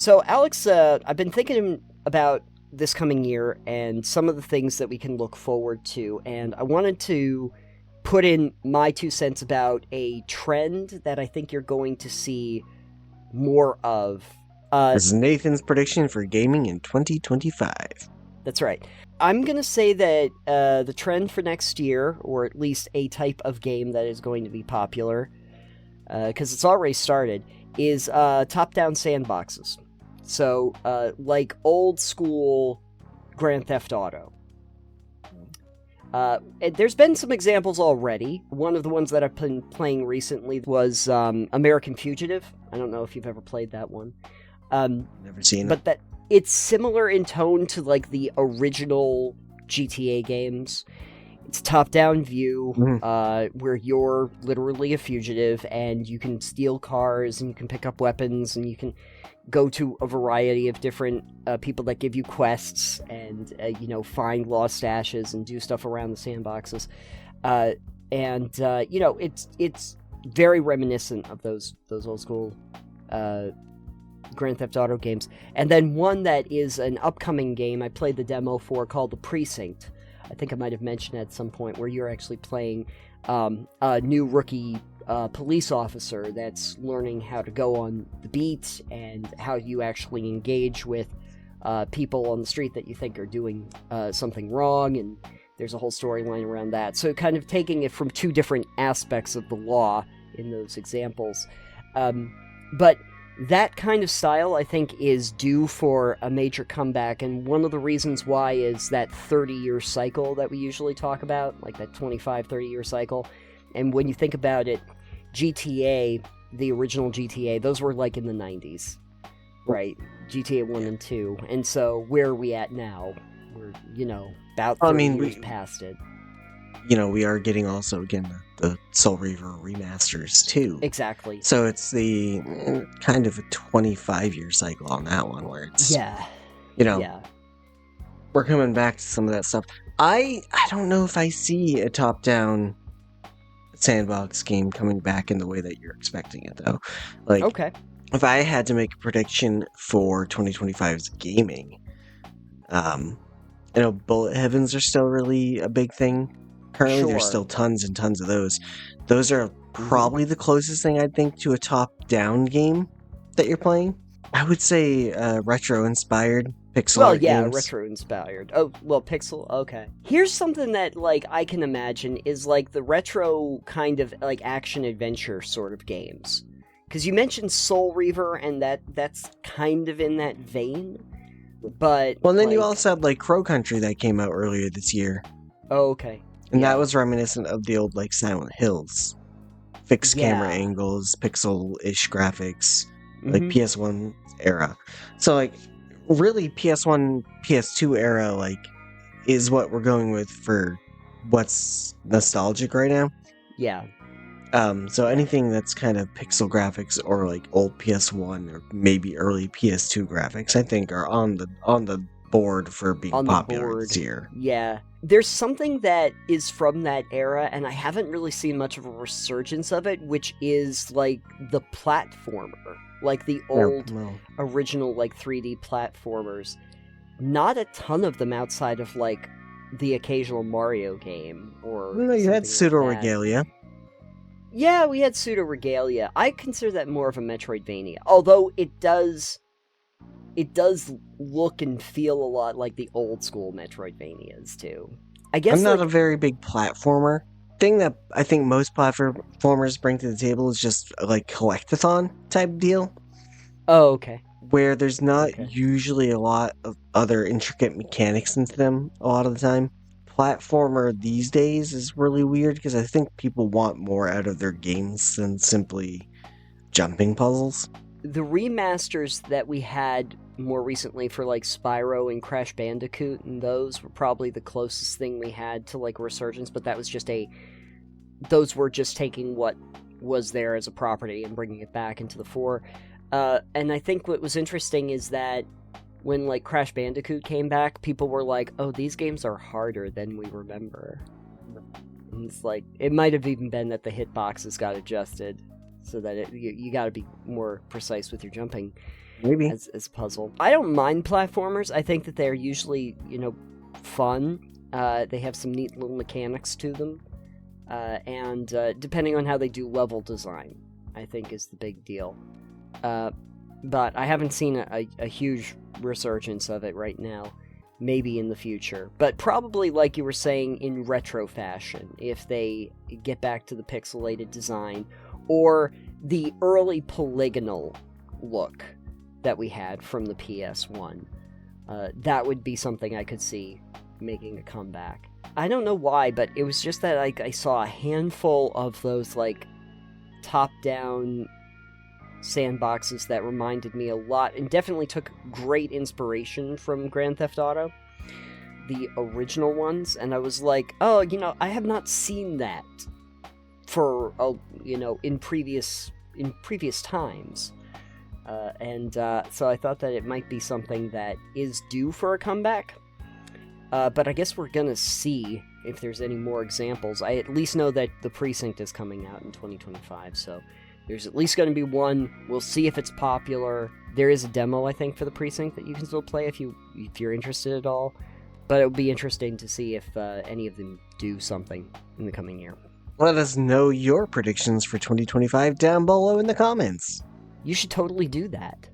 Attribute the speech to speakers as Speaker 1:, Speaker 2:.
Speaker 1: So, Alex, I've been thinking about this coming year and some of the things that we can look forward to, and I wanted to put in my 2 cents about a trend that I think you're going to see more of.
Speaker 2: This is Nathan's prediction for gaming in 2025.
Speaker 1: That's right. I'm going to say that the trend for next year, or at least a type of game that is going to be popular, because it's already started, is top-down sandboxes. So, like old school Grand Theft Auto. There's been some examples already. One of the ones that I've been playing recently was American Fugitive. I don't know if you've ever played that one.
Speaker 2: Never seen
Speaker 1: but
Speaker 2: it.
Speaker 1: that it's similar in tone to like the original GTA games. It's top-down view, where you're literally a fugitive, and you can steal cars, and you can pick up weapons, and you can go to a variety of different people that give you quests, and find lost stashes and do stuff around the sandboxes. It's very reminiscent of those old school Grand Theft Auto games. And then one that is an upcoming game I played the demo for called The Precinct. I think I might have mentioned at some point, where you're actually playing a new rookie police officer that's learning how to go on the beat and how you actually engage with people on the street that you think are doing something wrong, and there's a whole storyline around that. So kind of taking it from two different aspects of the law in those examples. But that kind of style, I think, is due for a major comeback, and one of the reasons why is that 30-year cycle that we usually talk about, like that 25, 30-year cycle. And when you think about it, GTA, the original GTA, those were like in the 90s, right? GTA 1 and 2. And so where are we at now? We're, about 30 years past it.
Speaker 2: We are getting also, again, the Soul Reaver remasters, too.
Speaker 1: Exactly.
Speaker 2: So it's the kind of a 25-year cycle on that one, where it's, we're coming back to some of that stuff. I don't know if I see a top-down sandbox game coming back in the way that you're expecting it, though. Like,
Speaker 1: okay.
Speaker 2: If I had to make a prediction for 2025's gaming, bullet heavens are still really a big thing. Currently, There's still tons and tons of those. Those are probably the closest thing, I'd think, to a top-down game that you're playing. I would say retro-inspired pixel art games.
Speaker 1: Retro-inspired. Oh, well, pixel, okay. Here's something that, I can imagine is, the retro kind of, action-adventure sort of games. Because you mentioned Soul Reaver, and that's kind of in that vein, but...
Speaker 2: Well, and then you also had, Crow Country that came out earlier this year.
Speaker 1: Oh, okay.
Speaker 2: And that was reminiscent of the old, Silent Hills. Fixed camera angles, pixel-ish graphics, PS1 era. So, really, PS1, PS2 era, is what we're going with for what's nostalgic right now.
Speaker 1: Yeah.
Speaker 2: So anything that's kind of pixel graphics or, old PS1 or maybe early PS2 graphics, I think are on the board for being popular this year.
Speaker 1: Yeah. There's something that is from that era, and I haven't really seen much of a resurgence of it, which is, the platformer. The old, original, 3D platformers. Not a ton of them outside of, the occasional Mario game, or...
Speaker 2: No, you had Pseudo-Regalia.
Speaker 1: Yeah, we had Pseudo-Regalia. I consider that more of a Metroidvania, although it does look and feel a lot like the old school Metroidvanias, too. I guess
Speaker 2: I'm not a very big platformer. Thing that I think most platformers bring to the table is just collectathon type deal.
Speaker 1: Oh, okay.
Speaker 2: Where there's not usually a lot of other intricate mechanics into them a lot of the time. Platformer these days is really weird because I think people want more out of their games than simply jumping puzzles.
Speaker 1: The remasters that we had more recently for Spyro and Crash Bandicoot, and those were probably the closest thing we had to resurgence, but that was just those were just taking what was there as a property and bringing it back into the fore. And I think what was interesting is that when Crash Bandicoot came back, people were like, oh, these games are harder than we remember. And it's it might have even been that the hitboxes got adjusted so that you got to be more precise with your jumping.
Speaker 2: Maybe.
Speaker 1: as a puzzle. I don't mind platformers. I think that they're usually, fun. They have some neat little mechanics to them. And depending on how they do level design, I think is the big deal. But I haven't seen a huge resurgence of it right now. Maybe in the future. But probably, like you were saying, in retro fashion, if they get back to the pixelated design, or the early polygonal look that we had from the PS1. That would be something I could see making a comeback. I don't know why, but it was just that I saw a handful of those, top-down sandboxes that reminded me a lot, and definitely took great inspiration from Grand Theft Auto, the original ones, and I was like, oh, I have not seen that for, in previous times. So I thought that it might be something that is due for a comeback. But I guess we're gonna see if there's any more examples. I at least know that The Precinct is coming out in 2025, so there's at least gonna be one. We'll see if it's popular. There is a demo, I think, for The Precinct that you can still play if you're interested at all. But it would be interesting to see if any of them do something in the coming year.
Speaker 2: Let us know your predictions for 2025 down below in the comments.
Speaker 1: You should totally do that.